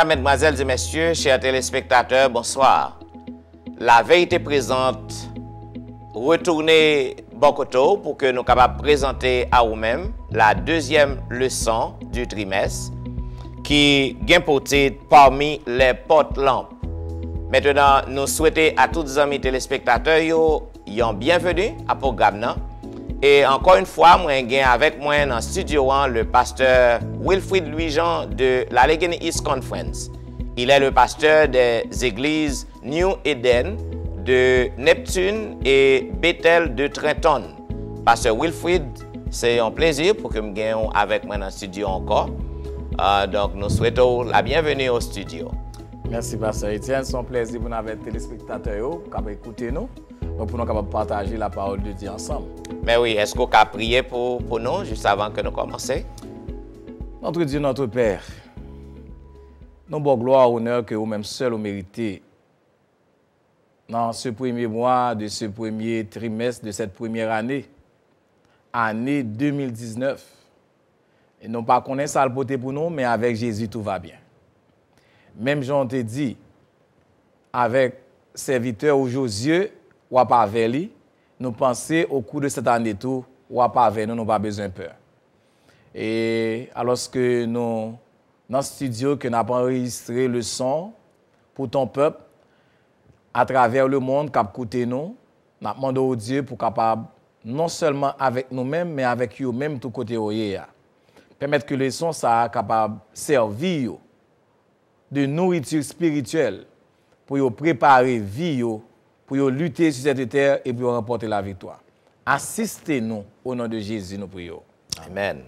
Mesdames, Mesdemoiselles et Messieurs, chers téléspectateurs, bonsoir. La vérité présente, retournez Bokoto pour que nous capables de présenter à vous-même la deuxième leçon du trimestre qui est portée parmi les portes-lampes. Maintenant, nous souhaitons à tous les amis téléspectateurs une bienvenue à programme. Et encore une fois, moi, j'ai avec moi dans le studio le pasteur Wilfrid Louis-Jean de la Allegheny East Conference. Il est le pasteur des églises New Eden de Neptune et Bethel de Trenton. Pasteur Wilfrid, c'est un plaisir pour que nous ayons avec moi dans le studio encore. Donc, nous souhaitons la bienvenue au studio. Merci, Pasteur Etienne. C'est un plaisir pour nous avec les téléspectateurs qui écouter nous. Donc, pour nous capables de partager la parole de Dieu ensemble. Mais oui, est-ce qu'on a prié pour nous juste avant que nous commencions? Notre Dieu, notre Père, nous avons gloire et honneur que vous-même seul vous méritez. Dans ce premier mois, de ce premier trimestre, de cette première année 2019. Et non pas qu'on ait ça le côté pour nous, mais avec Jésus, tout va bien. Même Jean te dit, avec serviteur ou Josué, ou pas avec lui, nous pensons au cours de cette année tout, ou pas avec nous, nous pas besoin de peur. Et alors que nous, dans le studio, que nous avons enregistré le son pour ton peuple, à travers le monde, qui a écouté nous, nous avons demandé au Dieu pour capable, non seulement avec nous-mêmes, mais avec eux-mêmes, tout côté où il y a. Permettre que le son soit capable de servir de nourriture spirituelle pour préparer vie, pour lutter sur cette terre et pour remporter la victoire. Assistez-nous au nom de Jésus, nous prions. Amen.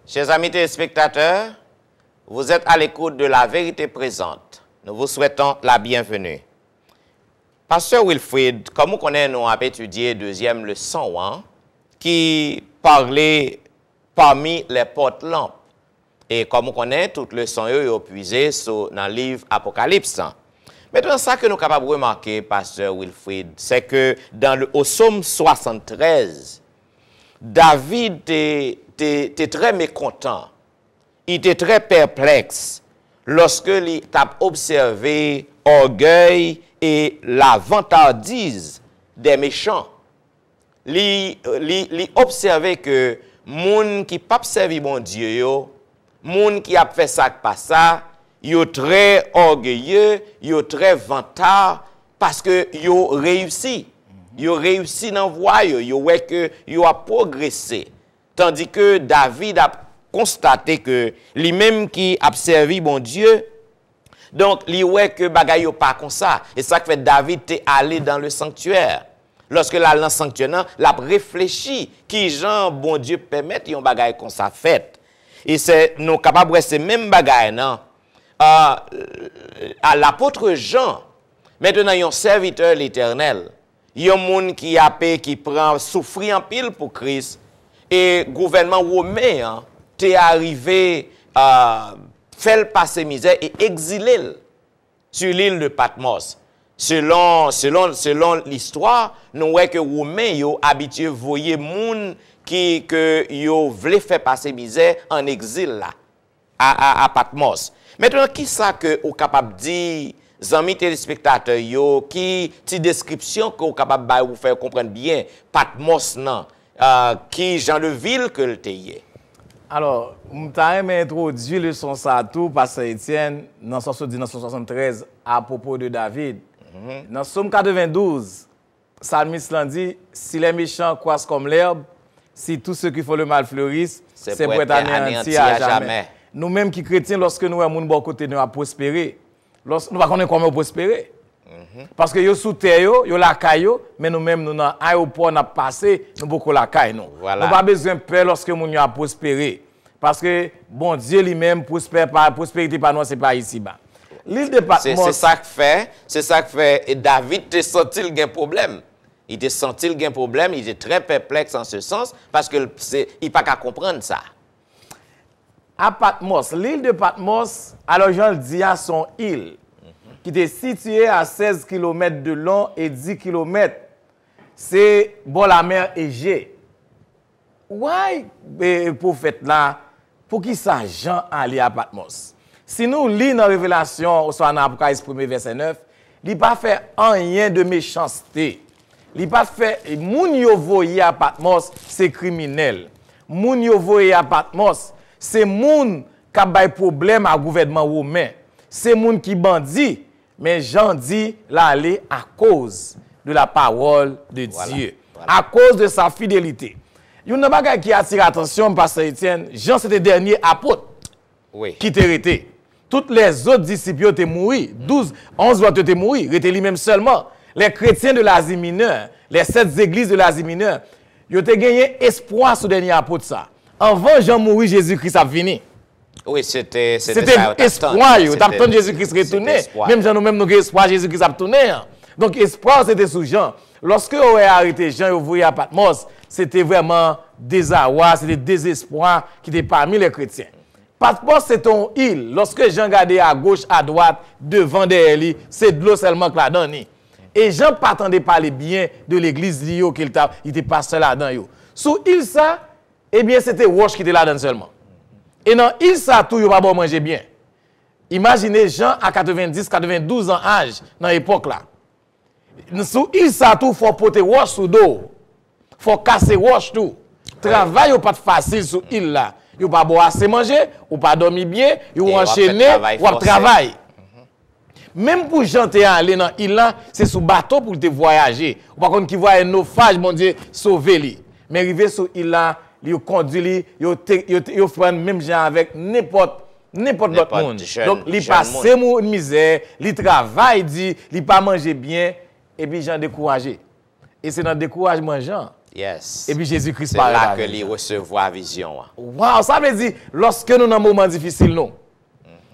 Chers amis téléspectateurs, vous êtes à l'écoute de la vérité présente. Nous vous souhaitons la bienvenue. Pasteur Wilfrid, comme vous connaissez, nous avons étudié deuxième leçon qui parlait parmi les portes-lampes. Et comme vous connaissez, toute leçon est puisée dans le livre Apocalypse. Maintenant, ça que nous sommes capables de remarquer, Pasteur Wilfrid, c'est que au psaume 73, David était très mécontent. Il était très perplexe lorsque il a observé l'orgueil et la vantardise des méchants. Il observait que les gens qui ne servent pas bon Dieu, les gens qui ont fait ça, pas ça, ils sont très orgueilleux, ils sont très vantards parce qu'ils ont réussi. Ils ont réussi dans la voie, ils ont progressé. Tandis que David a constaté que lui-même qui a servi bon Dieu, donc il voit que bagaille pas comme ça. Et ça fait David est allé dans le sanctuaire. Lorsque la dans le sanctuaire, il a réfléchi qui Jean bon Dieu permet yon bagaille comme ça fait. Et c'est nous capables de rester même bagaille non. À l'apôtre Jean, maintenant un serviteur l'Éternel, un monde qui a paix, qui prend souffrir en pile pour Christ, et le gouvernement romain est arrivé à faire passer misère et exiler sur l'île de Patmos. Selon l'histoire, nous voyons que les Romains sont habitués à voyer les gens qui voulaient faire passer misère en exil là, à Patmos. Maintenant, qui ça que vous êtes capable de dire, amis téléspectateurs, qui est description que vous êtes capable de vous faire comprendre bien, Patmos, qui genre de ville que le est? Alors, je vais introduire le son ça tout, Pasteur Etienne, dans 1973, à propos de David. Dans Somme 92, Psalmiste l'a dit, si les méchants croissent comme l'herbe, si tous ceux qui font le mal fleurissent, c'est pour être anéantis à jamais. Nous-mêmes qui chrétiens, lorsque nous avons bon côté, nous avons prospéré. Nous ne connaissons pas comment prospérer. Parce que nous sous terre, nous la caille, mais nous-mêmes, nous dans l'aéroport, nous passé, nous beaucoup la caille. Nous n'avons pas besoin de peur lorsque nous avons prospéré. Parce que, bon Dieu lui-même, prospérité par nous, ce n'est pas ici-bas. L'île de Patmos. C'est ça que fait. Et David te senti le problème. Il te senti le problème, il était très perplexe en ce sens, parce qu'il n'a pas qu'à comprendre ça. À Patmos, l'île de Patmos, alors Jean le dit à son île, qui était située à 16 km de long et 10 km. C'est bon la mer Égée. Ouais, prophète là, pour qui ça Jean allait à Patmos? Si nous lisons dans Révélation, soit dans Apocalypse 1 verset 9, il n'a pas fait rien de méchanceté. Il n'a pas fait, moun yo voye à Patmos, c'est criminel. Moun yo voye à Patmos, c'est moun qui a des problèmes à gouvernement romain. C'est moun qui bandit, mais Jean dit l'aller à cause de la parole de Dieu. Voilà. À cause de sa fidélité. Il y a une chose qui attire l'attention, Pasteur Etienne, Jean c'était le dernier apôtre qui était arrêté. Toutes les autres disciples étaient morts. 11 autres étaient morts. Ils étaient lui-même seulement. Les chrétiens de l'Asie mineure, les 7 églises de l'Asie mineure, ils ont gagné espoir sur le dernier apôtre. Ça. Avant Jean mourir, Jésus-Christ a fini. Oui, c'était espoir. Tu as Jésus-Christ retourné. Même Jean nous-mêmes, nous avons espoir, Jésus-Christ a retourné. Donc, espoir, c'était sous Jean. Lorsque on a arrêté Jean et on voyait à Patmos, c'était vraiment désarroi, c'était désespoir qui était parmi les chrétiens. Patmos, c'est ton île. Lorsque Jean regardait à gauche, à droite, devant derrière lui, c'est de l'eau seulement que là-dedans. Et Jean pas attendait parler bien de l'église qu'il était pasteur là-dedans. Sous île ça, eh bien, c'était Roche qui était là-dedans seulement. Et dans île ça, tout, il pas bon manger bien. Imaginez Jean à 90, 92 ans âge, dans l'époque là. Sous île ça, tout, il faut porter Roche sous dos. Il faut casser Roche tout. Travail n'est pas facile sous île là. Vous pas boire assez manger, ou pas dormir bien, vous enchaîner, ou travailler. Même pour chanter aller dans l'île là, c'est sous bateau pour te voyager. Ou par contre qui voit un naufrage, mon Dieu, sauver lui. Mais arriver sur l'île là, il conduit, il fait même gens avec n'importe l'autre monde. Donc il passe une misère, il travaille, il pas manger bien, et puis Jean découragé. Et c'est dans le découragement Jean. Yes. Et puis Jésus-Christ parle. C'est là que il recevoir vision. Wow, ça veut dire, lorsque nous dans un moment difficile, nous,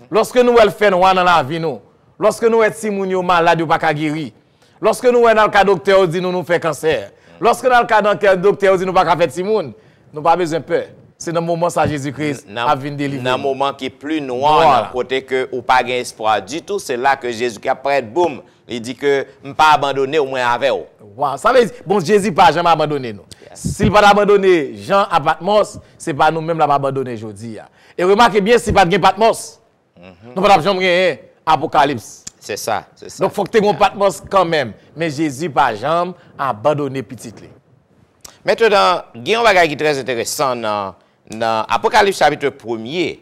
lorsque nous faisons dans la vie, nous, lorsque nous sommes malades, nous ne pouvons pas guérir, lorsque nous sommes dans le cas docteur, nous faisons cancer, lorsque dans le cas docteur, nous ne pouvons pas faire Timoun, nous n'avons pas besoin de peur. C'est dans le moment où Jésus-Christ a venu délivrer. Dans le moment qui est plus noir, dans côté que ou pas espoir du tout, c'est là que Jésus après boum, il dit que ne pas abandonner au moins avec vous. Wow, ça veut dire bon Jésus pas jamais abandonné nous. Yes. S'il pas abandonné Jean à Patmos, c'est pas nous-mêmes l'a abandonné aujourd'hui. Et remarquez bien si pas de Patmos. Nous pas jamais Apocalypse. C'est ça. Donc faut que tu aies Patmos quand même, mais Jésus pas jamais abandonné petit. Maintenant, il y a un bagage qui est très intéressant dans Apocalypse chapitre 1er,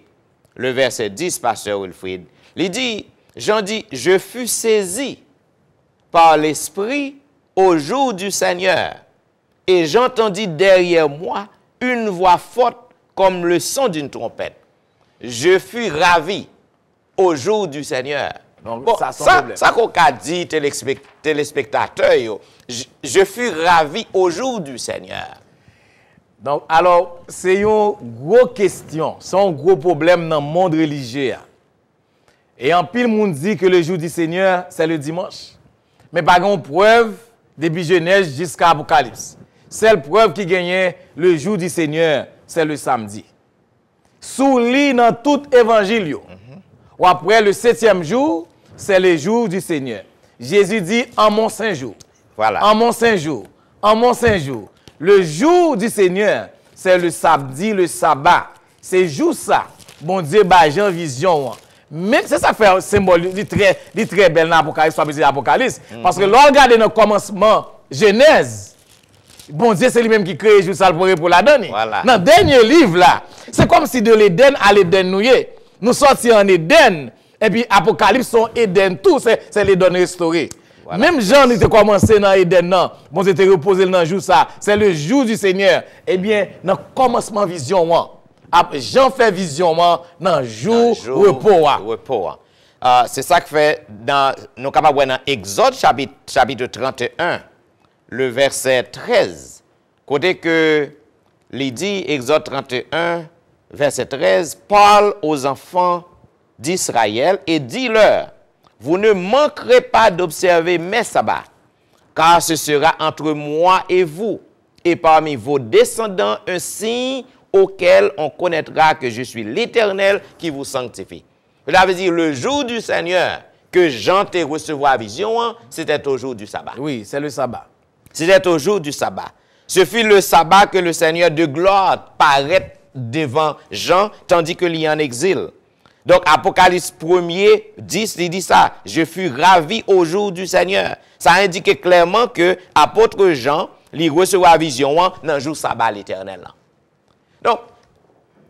le verset 10, Pasteur Wilfrid. Il dit, Jean dit, je fus saisi par l'Esprit au jour du Seigneur, et j'entendis derrière moi une voix forte comme le son d'une trompette. Je fus ravi au jour du Seigneur. Donc, bon, ça qu'on a dit téléspectateurs, je fus ravi au jour du Seigneur. Donc, alors, c'est une grosse question, c'est un gros problème dans le monde religieux. Et en pile, monde dit que le jour du Seigneur, c'est le dimanche. Mais pas de preuve depuis Genèse jusqu'à Apocalypse. Seule preuve qui gagnait le jour du Seigneur, c'est le samedi. Sous lit dans tout évangile, ou après le 7e jour, c'est le jour du Seigneur. Jésus dit en mon saint jour. Voilà. En mon saint jour. En mon saint jour. Le jour du Seigneur, c'est le samedi, le sabbat. C'est jour ça. Bon Dieu, Jean vision. Mais c'est ça qui fait un symbole, il très belle dans l'Apocalypse, l'Apocalypse. Parce que lorsque regarde dans le commencement, Genèse, bon Dieu, c'est lui-même qui crée juste ça pour la donner. Voilà. Dans le dernier livre, là, c'est comme si de l'Éden à l'Éden, nous sortions en Éden, et puis Apocalypse sont Éden, tout, c'est l'Éden restauré. Voilà. Même Jean était commencé dans Éden, non. Bon, c'était reposé dans le jour ça. C'est le jour du Seigneur. Eh bien, dans le commencement vision, Jean fait vision dans le jour repos. C'est ça que fait, nous sommes capables dans Exode chapitre 31, le verset 13. Côté que, il dit, Exode 31, verset 13, parle aux enfants d'Israël et dis-leur, vous ne manquerez pas d'observer mes sabbats, car ce sera entre moi et vous, et parmi vos descendants un signe auquel on connaîtra que je suis l'Éternel qui vous sanctifie. Cela veut dire le jour du Seigneur que Jean t'a recevoir vision, c'était au jour du sabbat. Oui, c'est le sabbat. C'était au jour du sabbat. Ce fut le sabbat que le Seigneur de gloire paraît devant Jean, tandis qu'il est en exil. Donc, Apocalypse 1er, 10, il dit ça. Je fus ravi au jour du Seigneur. Ça indique clairement que apôtre Jean, il recevra la vision dans le jour sabbat l'éternel. Donc,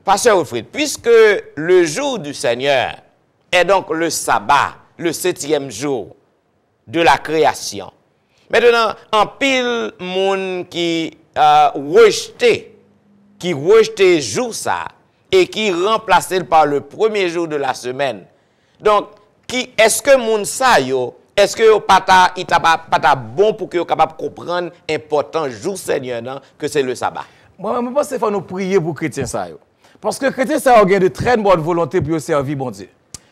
Pasteur Wilfrid, puisque le jour du Seigneur est donc le sabbat, le 7e jour de la création. Maintenant, en pile monde qui rejetait jour ça et qui remplaçait par le premier jour de la semaine. Donc, est-ce que moun sa yo, est-ce que yo pas bon pour que yo capable comprendre important jour Seigneur non, que c'est le sabbat? Moi, je pense qu'il faut nous prier pour les chrétiens ça yo. Parce que les chrétiens ça ont de très bonne volonté pour servir bon Dieu.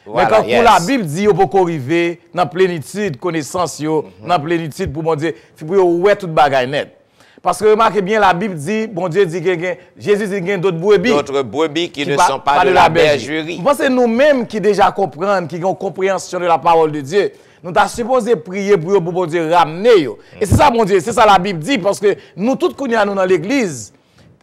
Voilà, mais quand pour la Bible dit qu'on peut arriver dans plénitude connaissance dans plénitude pour bon Dieu, pour ouais toute bagaille net. Parce que remarquez bien la Bible dit bon Dieu dit que Jésus dit qu'il y a d'autres brebis. D'autres brebis qui ne sont pas de la bergerie. Moi c'est nous-mêmes qui déjà comprendre qui ont compréhension de la parole de Dieu. Nous avons supposé prier pour bon Dieu ramener yo. Et c'est ça mon Dieu, c'est ça la Bible dit parce que nous tous nous dans l'église,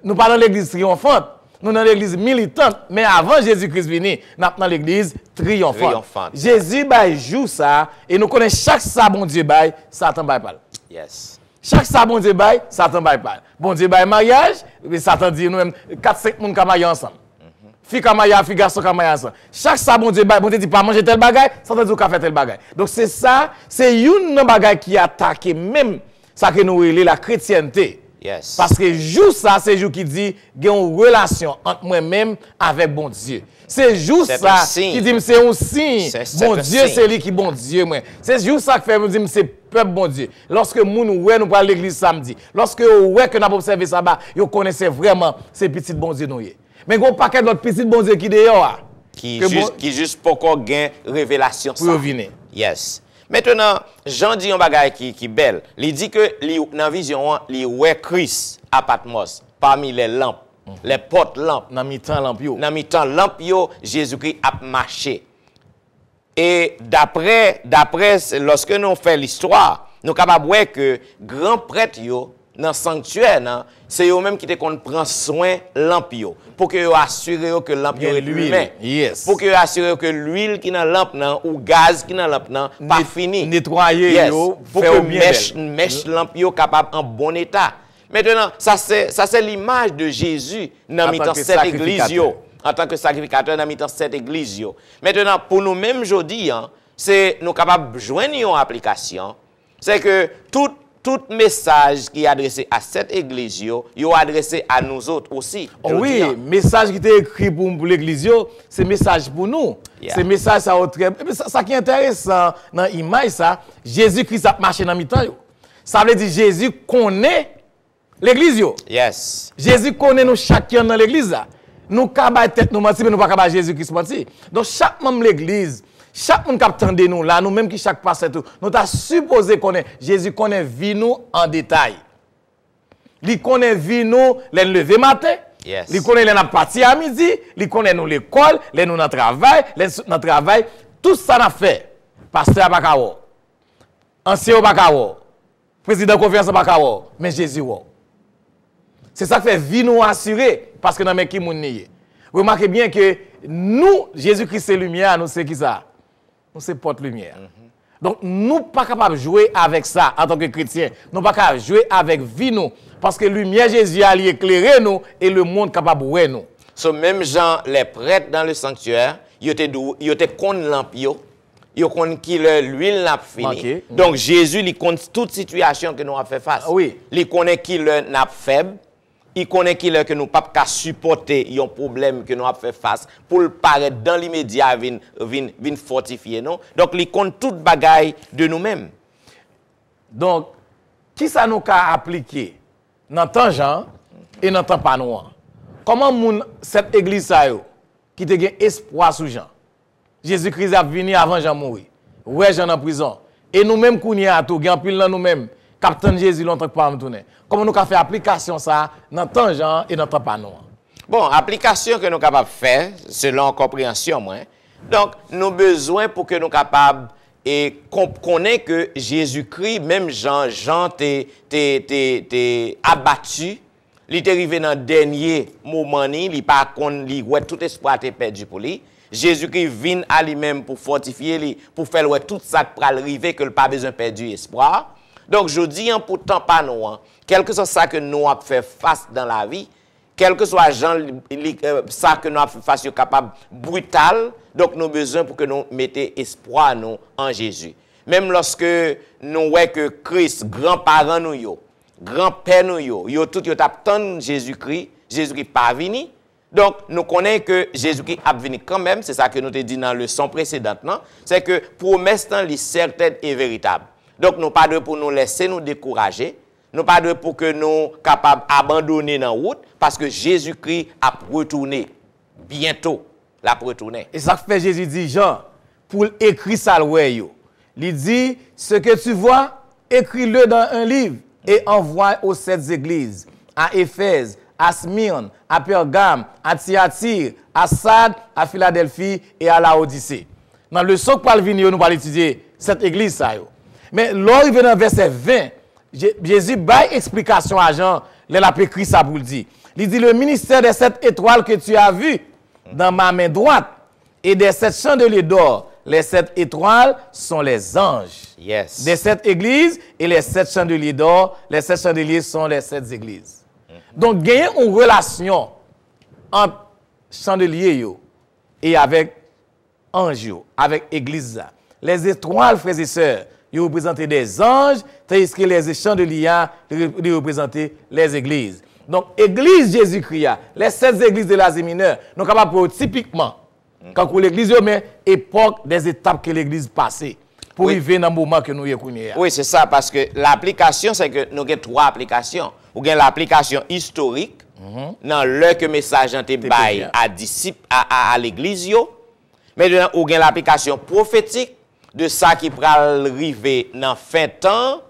nous pas dans l'église triomphante. Nous dans l'église militante, mais avant Jésus-Christ venu, nous dans l'église triomphante. Jésus joue ça, et nous connaissons chaque ça, bon Dieu, Satan pas. Yes. Chaque ça, bon Dieu, Satan pas. Bon Dieu, mariage, mais Satan dit nous-mêmes, 4-5 personnes qui marient ensemble. Fille qui marient, fille garçon qui marient ensemble. Chaque ça, bon Dieu, dit pas manger tel bagage, Satan dit qu'on fait tel bagage. Donc c'est ça, c'est une bagage qui attaque même ça que nous relève la chrétienté. Yes. Parce que jour ça, c'est jour qui dit qu'il y a une relation entre moi-même avec bon Dieu. C'est jour ça qui dit c'est un signe. Bon Dieu, c'est lui qui bon Dieu. C'est jour ça qui fait me dire c'est peuple bon Dieu. Lorsque nous ouais nous pour l'église samedi, lorsque ouais que nous avons observé ça bas, vous connaissez vraiment ces petits bon Dieu nous. Mais il y a un paquet d'autres petits bon Dieu qui dehors. Qui juste pour qu'on gagne révélation ça. Pour venir. Yes. Maintenant, Jean dit un bagage qui belle. Il dit que dans la vision, il voit Christ à Patmos parmi les lampes, les portes lampes. Dans mi-temps lampe yo. Dans mi-temps lampe yo, Jésus-Christ a marché. Et d'après lorsque nous faisons l'histoire, nous sommes capables de voir que grand prêtre yo dans le sanctuaire, c'est eux-mêmes qui prennent soin de lampe pour que vous assurez que lampe est l'huile. Yes. Pour que vous assurez que l'huile qui est dans la lampe ou gaz qui est dans la lampe pas fini. Nettoyer yes. Yo, pour que mèche lampe est capable en bon état. Maintenant, ça c'est l'image de Jésus dans cette église en tant que sacrificateur dans cette église. Maintenant, pour nous-mêmes aujourd'hui, c'est nous capables de joindre une application. C'est que tout message qui est adressé à cette église, il est adressé à nous autres aussi. Oui, message qui est écrit pour l'église, c'est message pour nous. Yeah. C'est message ça ça qui est intéressant dans l'image ça, Jésus-Christ a marché dans mi-temps. Ça veut dire Jésus connaît l'église. Yes. Jésus connaît nous chacun dans l'église. Nous pas tête nous mentir mais nous pas Jésus-Christ mentir. Donc chaque membre de l'église, chaque monde qui attend nous là, nous même qui chaque pasteur tout, nous t'a supposé connaître Jésus connaît vie nous en détail. Il connaît vie nous les lever matin. Yes. Il connaît les partir à midi, il connaît nous l'école, les nous dans travail, tout ça n'a fait. Pasteur Bakao. Ancien Bakao. Président de confiance Bakao, mais Jésus c'est ça qui fait vie nous assurer parce que dans mes qui moun nié. Remarquez bien que nous Jésus-Christ c'est lumière, nous c'est qui ça? Nous c'est porte lumière. Donc nous pas capable de jouer avec ça en tant que chrétiens. Nous pas capable de jouer avec vie nous parce que lumière Jésus a éclairer nous et le monde capable de voir nous. So même gens les prêtres dans le sanctuaire, ils étaient contre lampe yo connaît qui l'huile n'a fini. Okay. Donc Jésus il connaît toute situation que nous a fait face. Oui. Il connaît qui n'a faible. Il connaît que nous ne pouvons pas supporter un problème que nous avons fait face pour le paraître dans l'immédiat, venir fortifier. Non? Donc, il connaît toute bagaille de nous-mêmes. Donc, qui ça nous a appliqué dans le temps Jean et dans le temps pas nous? Comment cette église qui a espoir sous Jean? Jésus-Christ a venu avant Jean mourir. Ouais, Jean en prison. Et nous-mêmes, qu'on y a tout, nous-mêmes. Capitaine Jésus longtemps que pas me tourner. Comment nous avons fait application ça dans temps Jean et dans temps pas nous. Bon, application que nous capables de faire selon compréhension moi. Donc nous besoin pour que nous capables et connaître que Jésus-Christ même Jean t'es abattu, il est arrivé dans le dernier moment il pas il ouais tout espoir était perdu pour lui. Jésus-Christ vient à lui-même pour fortifier, pour faire tout ça pour arriver que le pas besoin de perdre espoir. Donc, je dis, pourtant pas nous, quel que soit ça que nous avons fait face dans la vie, quel que soit ça que nous avons fait face, capable brutal, donc nous avons besoin pour que nous mettions espoir nous en Jésus. Même lorsque nous voyons que Christ, grand-parent nous, grand-père nous, tout attend Jésus-Christ, Jésus-Christ pas venu. Donc, nous connaissons que Jésus-Christ a venu quand même, c'est ça que nous te dit dans le leçon précédente, c'est que promesse est certaine et véritable. Donc, nous pas de pour nous laisser nous décourager, nous pas de pour que nous capables d'abandonner dans la route, parce que Jésus-Christ a retourné bientôt, l'a retourné. Et ça fait Jésus dit, Jean, pour écrire ça, il dit, ce que tu vois, écris-le dans un livre et envoie aux 7 églises, à Éphèse, à Smyrne, à Pergame, à Thyatire, à Sardes, à Philadelphie et à Laodicée. Dans le leçon que nous allons étudier cette église. Mais là, il vient dans verset 20, Jésus donne explication à Jean, il a écrit ça pour le dire. Il dit, le ministère des 7 étoiles que tu as vu dans ma main droite et des 7 chandeliers d'or, les 7 étoiles sont les anges. Yes. Des 7 églises et les 7 chandeliers d'or, les 7 chandeliers sont les 7 églises. Donc, il y a une relation entre chandelier et avec ange, avec église. Les étoiles, frères et sœurs, ils représentent des anges, tandis que les chandeliers représentent les églises. Donc, église Jésus-Christ, les 7 églises de l'Asie mineure, nous sommes capables typiquement, quand l'église, mais époque des étapes que l'église passait, pour arriver dans le moment que nous y connaissons. Oui, c'est ça, parce que l'application, c'est que nous avons 3 applications. Ou bien l'application historique, dans le que message été bail à disciples, à l'église, mais ou bien l'application prophétique de ça qui va arriver dans fin temps.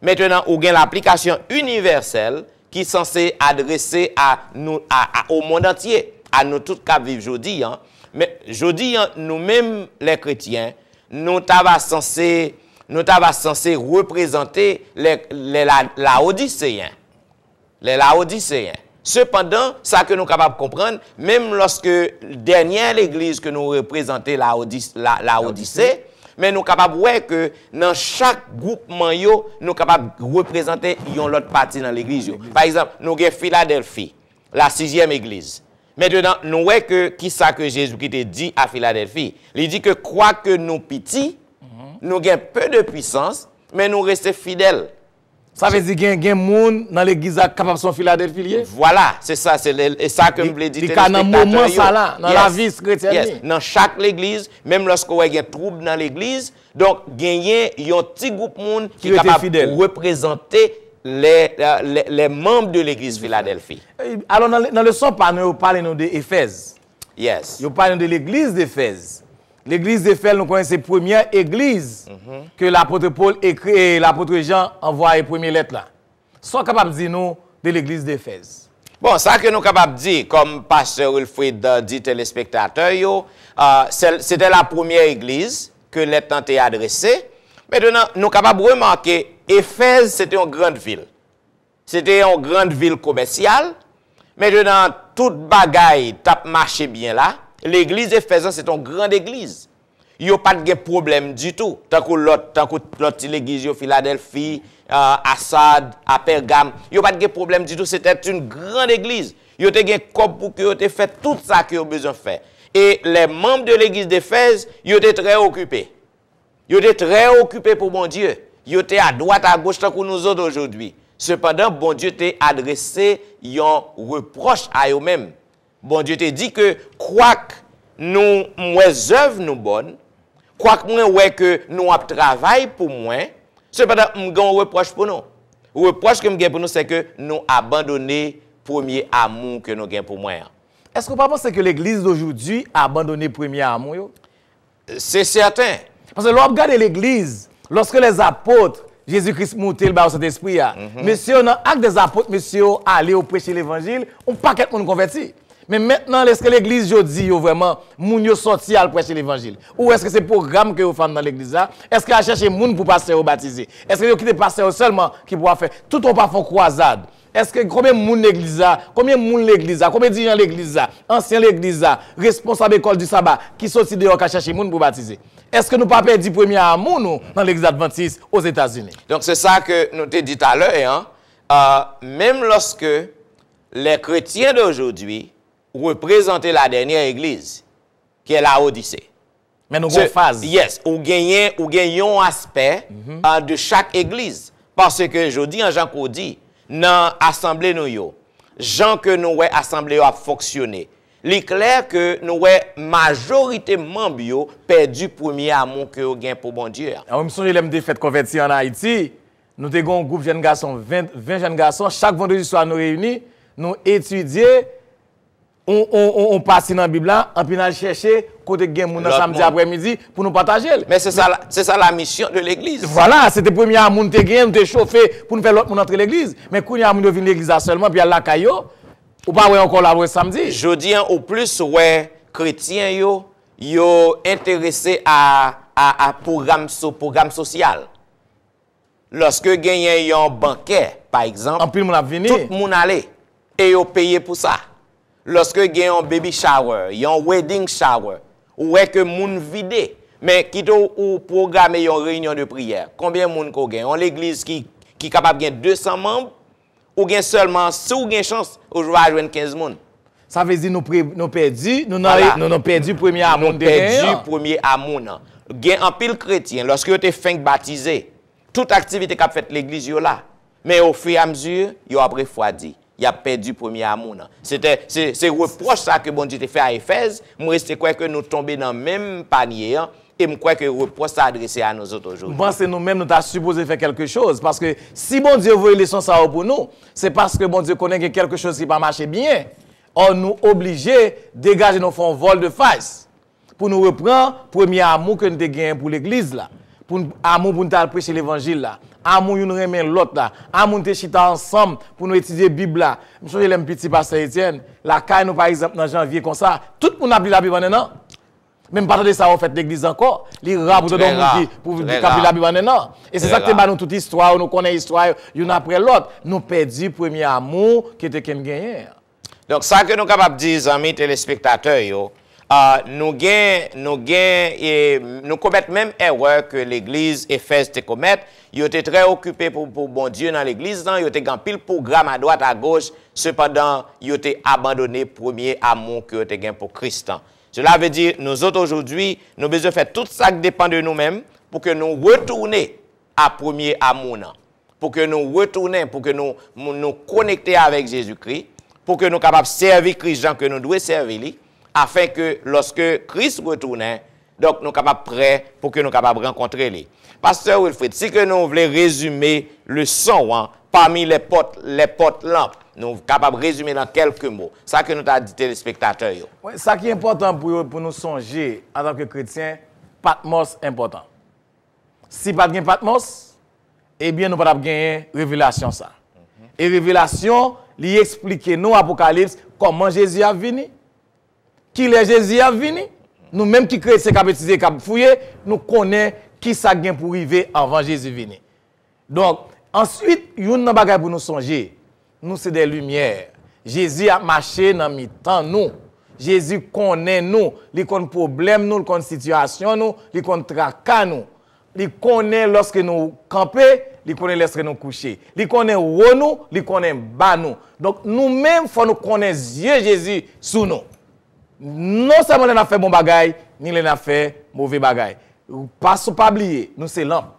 Maintenant, ou bien l'application universelle qui est censée adresser à nous, au monde entier, à nous tous qui vivent aujourd'hui. Mais aujourd'hui, nous-mêmes, les chrétiens, nous sommes censés représenter les Laodicéens. Les Laodicéens. Cependant, ça que nous sommes capables de comprendre, même lorsque dernière l'église que nous représentons, Laodicée, mais nous sommes capables de voir que dans chaque groupement, nous sommes capables de représenter l'autre partie dans l'église. Par exemple, nous avons Philadelphie, la 6e église. Maintenant, nous voyons que qui ça que Jésus-Christ a dit à Philadelphie. Il dit que quoi que nous petits, nous avons peu de puissance, mais nous restons fidèles. Ça veut dire qu'il y a des gens dans l'église capable de son Philadelphie. Voilà, c'est ça, c'est ça que je voulais dire. Dans le moment, ça là, dans la vie chrétienne. Yes. Dans chaque église, même lorsqu'il y a des troubles dans l'église, donc il y a un petit groupe de monde qui est capable de représenter les membres de l'église Philadelphie. Alors, dans le leçon, nous parlons d'Éphèse. Yes. Nous parlons de l'église d'Éphèse. L'église d'Éphèse, nous connaissons la première église que l'apôtre Paul écrit et l'apôtre Jean envoie les premières lettres là. Sont capables de dire nous de l'église d'Éphèse. Bon, ça que nous sommes capables de dire, comme pasteur Wilfrid dit téléspectateurs, c'était la première église que les temps est adressée. Maintenant, nous sommes capables de remarquer Éphèse, c'était une grande ville. C'était une grande ville commerciale. Maintenant, toute bagaille tape marché bien là. L'église d'Éphèse, c'est une grande église. Il n'y a pas de problème du tout. Tant que l'autre église de Philadelphie, à Sardes, à Pergame, il n'y a pas de problème du tout. C'était une grande église. Il y a des comme pour que vous fait tout ça que vous avez besoin de faire. Et les membres de l'église d'Éphèse, ils étaient très occupés. Ils étaient très occupés pour mon Dieu. Ils étaient à droite, à gauche, tant que nous autres aujourd'hui. Cependant, bon Dieu t'a adressé un reproche à eux-mêmes. Bon Dieu te dit que, quoi que nous, mes œuvres nous bonnes, quoi que nous travaillons pour moi, cependant, nous avons un reproche pour nous. Le reproche que nous avons pour nous, c'est que nous abandonnons le premier amour que nous avons pour moi. Est-ce que vous pensez que l'église d'aujourd'hui a abandonné le premier amour? C'est certain. Parce que lorsque vous regardez l'église, lorsque les apôtres, Jésus-Christ monté le Saint-Esprit, monsieur, dans l'acte des apôtres, monsieur, allé au prêcher l'évangile, on pas quelqu'un converti. Mais maintenant, est-ce que l'église, je dis, vraiment, moun yo sorti à prêcher l'évangile? Ou est-ce que c'est programme que vous faites dans l'église là? Est-ce qu'il a cherché moun pour passer au baptisé? Est-ce que vous quittez passer seulement qui pourra faire? Tout on pas faire croisade. Est-ce que combien de moun l'église là? Combien de moun l'église là? Combien de dirigeants l'église là? Ancien l'église là? Responsable école du sabbat qui sorti dehors qui a cherché moun pour baptiser? Est-ce que nous pas perdu premier amour nous dans l'église adventiste aux États-Unis? Donc c'est ça que nous t'ai dit tout à l'heure, hein? Même lorsque les chrétiens d'aujourd'hui représentaient la dernière église, qui est la Odyssée. Mais nous avons une phase. Yes, ou gagnons un aspect de chaque église. Parce que je dis en Jean Cody, dans l'assemblée nous yo, Jean que nous ouais assemblée a fonctionné. Il est clair que nous ouais majorité membres yo perdu premier amour que vous gain pour bon Dieu. On me songe l'aime des fêtes converties en Haïti. Nous avons un groupe de jeunes garçons, 20 jeunes garçons, chaque vendredi soir nous réunis, nous étudions, on passe dans la Bible, on peut aller chercher côté de moun samedi après-midi pour nous partager. Mais c'est ça la mission de l'église. Voilà, c'était le premier amour te gagné, nous te chauffé pour nous faire l'autre monde entrer l'église. Mais quand il y a moun vient l'église seulement puis à la caillou, ou pas encore là samedi. Je dis au plus ouais chrétiens yo intéressé à programme social. Lorsque gagne un banquet par exemple, tout le monde allait et yo payé pour ça. Lorsque gagne un baby shower, un wedding shower, ou est que moun vide, mais qui ou programme une réunion de prière. Combien de monde qu'on gagne? On l'église qui capable de gagner 200 membres ou gagne seulement si ou gagne chance aujourd'hui à joindre 15 monde. Ça veut dire nous perdu, nous perdu premier amour. Nous perdu premier amour. Gagne en pile chrétien lorsque vous êtes fin baptisé, toute activité qu'a fait l'église yo là. Mais au fur et à mesure, yo après refroidi. Il a perdu premier amour. C'est reproche ça que bon Dieu te fait à Éphèse. Moi, c'est quoi que nous tombons dans le même panier. Et je crois que le reproche ça adressé à nous autres aujourd'hui. Je pense que nous-mêmes, nous avons supposé faire quelque chose. Parce que si bon Dieu veut laisser ça pour nous, c'est parce que bon Dieu connaît que quelque chose qui ne va pas marcher bien. On nous obligés de dégager nos fonds vol de face. Pour nous reprendre le premier amour que nous avons gagné pour l'église. Pour amour pour nous prêcher l'évangile. Amour nous remet l'autre là, amour nous chita ensemble pour nous étudier Bible là. Je suis un petit pasteur Étienne, la caille nous par exemple dans janvier comme ça, tout le monde a pris la Bible maintenant. Même pas de ça on fait l'église encore, les rats pour la Bible maintenant. Et c'est ça que nous toute histoire, nous connaissons l'histoire une après l'autre, nous perdu le premier amour qui était qu'un gagné. Donc ça que nous capable dire amis téléspectateurs yo, nous commettons même erreur que l'église Éphèse te commettre. Ils étaient très occupés pour bon Dieu dans l'église. Ils étaient dans pile programme à droite, à gauche. Cependant, ils étaient abandonnés le premier amour que ils étaient pour Christ. Cela veut dire, nous autres aujourd'hui, nous avons besoin de faire tout ça qui dépend de nous-mêmes pour que nous retournions à premier amour. Pour que nous retournions, pour que nous connections avec Jésus-Christ, pour que nous soyons capables de servir Christ, que nous devons servir, afin que lorsque Christ retourne, donc nous sommes capables prêts pour que nous soyons capables de rencontrer lui. Pasteur Wilfrid, si que nous voulons résumer le son parmi les potes lampes, nous sommes capables de résumer dans quelques mots. Ça que nous avons dit téléspectateurs. Oui, ça qui est important pour nous songer en tant que chrétiens, Patmos est important. Si pas de Patmos, eh bien nous ne pouvons pas gagner révélation ça. Et révélation, lui explique nous Apocalypse comment Jésus a venu. Qui est Jésus a venu? Nous-mêmes qui créons ces baptisés, qui fouillés, nous connaissons qui ça gagne pour arriver avant Jésus venir. Donc, ensuite, il y a une bagage pour nous songer. Nous, c'est des lumières. Jésus a marché dans le temps, nous. Jésus connaît nous. Il connaît problème, nous, il connaît situation, nous. Il connaît tracas, nous. Il connaît lorsque nous campons, il connaît lorsque nous couchons. Il connaît haut, nous, il connaît bas, nous. Donc, nous-mêmes, il faut nous connaître Jésus sous nous. Non seulement nous avons fait bon bagay, ni nous avons fait mauvais bagay. Pas oublier, nous c'est lampe,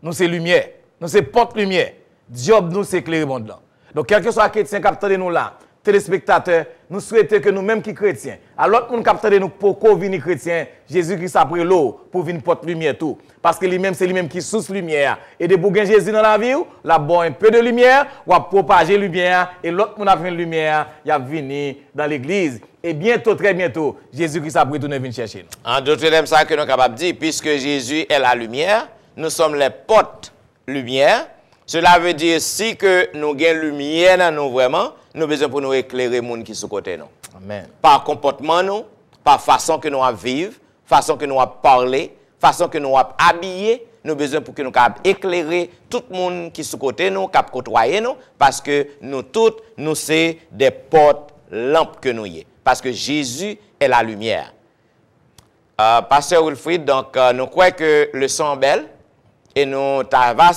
nous c'est lumière, nous c'est porte-lumière. Job nous c'est éclairer monde là. Donc quel que soit chrétien qui attendent nous là, téléspectateurs, nous souhaitons que nous-mêmes qui chrétiens, à l'autre monde qui attendent nous pour venir chrétien, Jésus-Christ après l'eau pour venir porte-lumière tout. Parce que lui-même c'est lui-même qui source lumière. Et de pour gagner Jésus dans la vie, là bon un peu de lumière, ou à propager lumière et l'autre monde a fait lumière, il a venu dans l'église. Et bientôt, très bientôt, Jésus-Christ a retourné venir chercher nous. En d'autres termes, ça que nous sommes capables de dire, puisque Jésus est la lumière, nous sommes les portes lumière, Cela veut dire si que nous avons lumière dans nous vraiment, nous avons besoin pour nous éclairer les gens qui sont côté nous. Amen. Par comportement nous, par façon que nous vivons, façon que nous parler, façon que nous habiller, nous avons besoin pour que nous éclairer tout le monde qui sont côté nous, qui côtoyer nous, parce que nous tous, nous sommes des portes lampes que nous y. Parce que Jésus est la lumière. Pasteur Wilfried, donc nous croyons que le son est belle et nous t'avons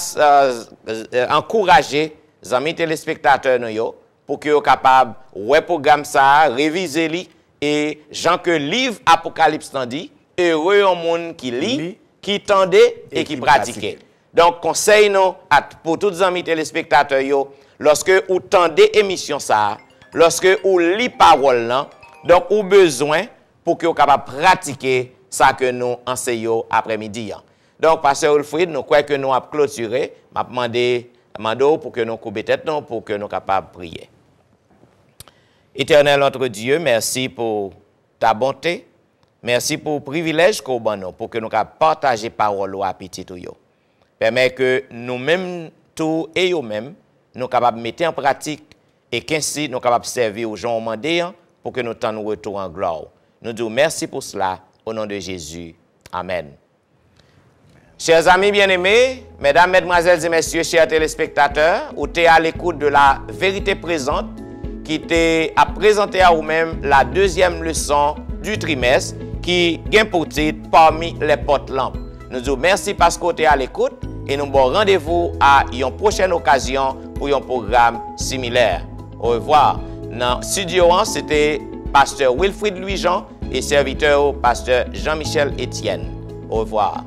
encouragé les amis téléspectateurs nous, pour qu'ils soient capables de programme ça, réviser li et gens que livre Apocalypse t'en dit, heureux au monde qui lit, qui tendait et qui pratiquait. Donc conseil nous pour tous les amis téléspectateurs yo, lorsque vous tendez émission ça, lorsque vous lisez parole là, donc vous besoin pour que vous soyez capable de pratiquer ça que nous enseignons après-midi. Donc, Pasteur Wilfried, nous croyons que nous avons clôturé. Je vais demander pour que nous coupions tête, pour que nous soyons capables de prier. Éternel notre Dieu, merci pour ta bonté. Merci pour le privilège qu'on a pour que nous puissions partager parole à petit tout. Permet que nous-mêmes, tous et eux-mêmes, nous sommes capables de mettre en pratique et qu'ainsi nous sommes capables de servir aux gens demandés pour que nous t'en retour en gloire. Nous disons merci pour cela au nom de Jésus. Amen. Chers amis bien-aimés, mesdames, mesdemoiselles et messieurs, chers téléspectateurs, vous êtes à l'écoute de la vérité présente qui a présenté à vous-même la deuxième leçon du trimestre qui gagne pour titre parmi les portes lampes. Nous disons merci parce que vous êtes à l'écoute et nous bon rendez-vous à une prochaine occasion pour un programme similaire. Au revoir. Dans le studio, c'était Pasteur Wilfried Louis-Jean et serviteur Pasteur Jean-Michel Etienne. Au revoir.